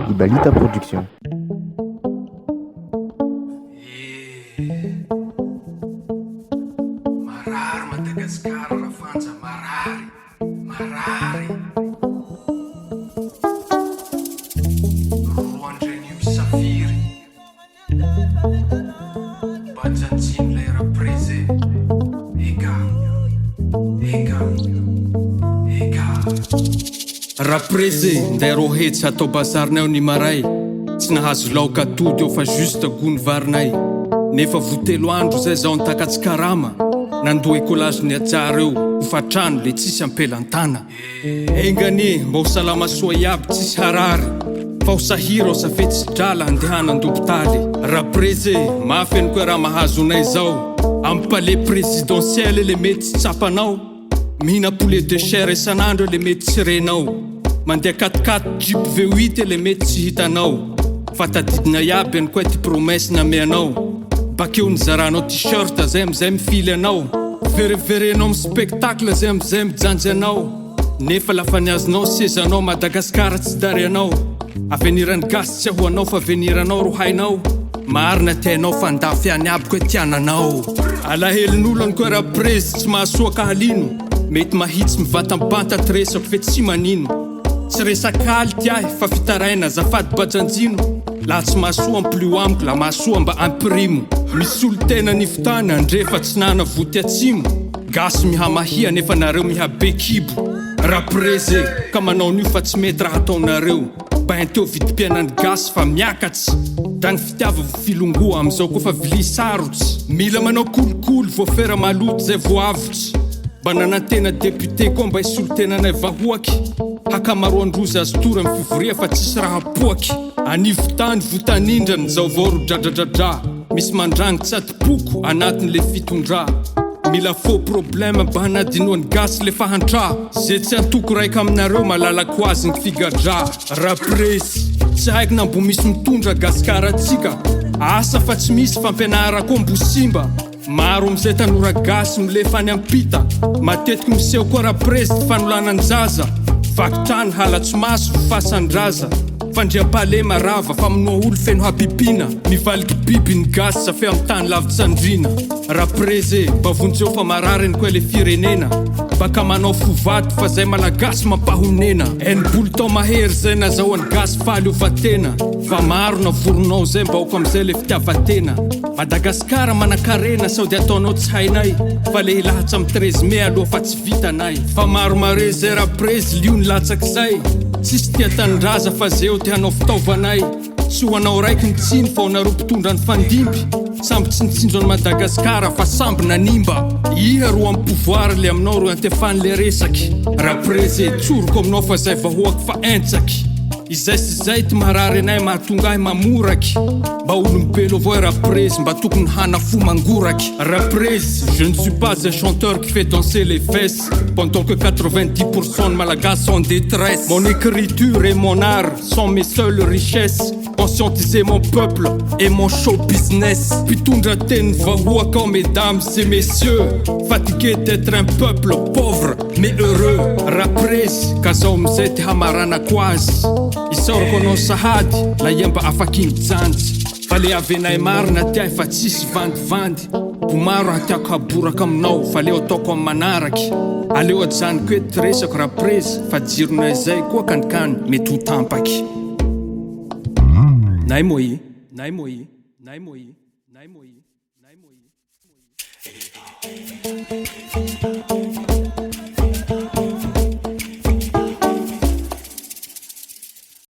Ibalita Production. Marary Madagasikara rafanja marary Roandria Attitude Muzik lera prese eka raprese ndero hetsy atao bazarinay ny maray tsy nahazo laoka atody eo fa juste gony varinay nefa votelo andro zay zaho nitakatsy karama nandoa écolage ny atsara eo hofatrano le tsisy ampelantana enganie mba ho salama soa iaby tsisy harary fa ho sahira ho safetsy drala andehana an-dopitaly raprese mafy koa raha mahazonay zao amin'ny palais présidentiel le mety tsy tsapanao mihina poulet de chair isan'andro le mety tsy renao mandeha 4x4 jeep V8 le mety tsy hitanao fa tadidina iaby any koa ty promesse nameanao bakeo nizaranao t-shirt zay amizay mifily anao vereverenao amin'ny spectacle zay amizay mijanjy anao nefa lafa niazonao sezanao Madagasikara tsy darianao avenirany gasy tsy ahoanao fa aveniranao ro hainao marina tianao fa ndafy any aby koa tiananao alahelin'olo koa raha prese tsy mahasoa kahalino mety mahitsy mivatampanta tresako fe tsy manino tsy resakaly tiahy fa fitaraina zafady bajanjino laha tsy mahasoa ampli amiko la mahasoa mba ampirimo misy olo tena nifotany andrefa tsy nana voty atsimo gasy mihamahia nefa nareo mihabekibo raprese ka manao nio fa tsy mety raha ataonareo bainteo vidim-piainany gasy fa miakatsy dagny fitiava filongoa amizao koa fa vili sarotsy mila manao kolokolo voafera maloto zay voavotsy mba nanantena député koa mba isolo tenanay vahoaky hakamaroandrozy azo tora amin'ny fivoria fa tsisy raha poaky anivotany votanindrany zao voro dradradradra misy mandrangy tsatipoko anatin'le fitondra mila faux problème mba hanadinoany gasy le fahantra zay tsy antoko raika aminareo malalako azy ny figadra raprese tsy haiko na mbo misy mitondra gasikaratsika asa fa tsy misy fampianara koa mbo simba maro amizay tanora gasy milefa any ampita matetiky miseho koa raprese ty fanolanany zaza vakitrany halatsy maso fasandraza fandriam-pale marava fa minoa olo feno habibina mivaliky biby ny gasy sa fe amin'ny tany lavitsandrina raprese mba vonjeo fa marariny koa le firenena baka manao fovaty fa zay malagasy mampahonena eni-bolo tao mahery zay nazahoany gasy faly ovatena fa maro na voronao zay mba oko amizay le fitiavatena Madagasikara manakarena saody ataonao tsy hainay fa le hilahatsy amin'ny 13 mai aloha fa tsy vitanay fa maro mare zay raprese lio ny latsaky zay tsisy tia tandraza fa zay eo tianao fitaovanay tsy hoanao raiky nitsiny fa honareo mpitondra ny fandimpy samby tsy nitsinjo any Madagasikara fa samby nanimba iha ro amin'ny pouvoir le aminao ro antefany le resaky raprese tsoroko aminao fa zay vahoaky fa entsaky izay sy zay ty maharary anay mahatonga ahy mamoraky mba olombelo avao raprese mba tokony hana fo mangoraky raprese je ne suis pas un chanteur qui fait danser les fesses pendant que 90% de malagasy sont en détresse mon écriture et mon art sont mes seules richesses conscientiser mon peuple et mon show business pitondra teny vahoaka mesdames et messieurs fatigué d'être un peuple pauvre mais heureux raprese ka zao amizay ty hamaranako azy isaorako anao sahady la iamba afaky mijanjy fa le avenay marina tiahy fa tsisy vandivandy bomaro hatiako haboraka aminao fa leo ataoko amin'ny manaraky aleo ajaniko ety resako raprese fa jironay zay koa kanikany mety ho tampaky nay moye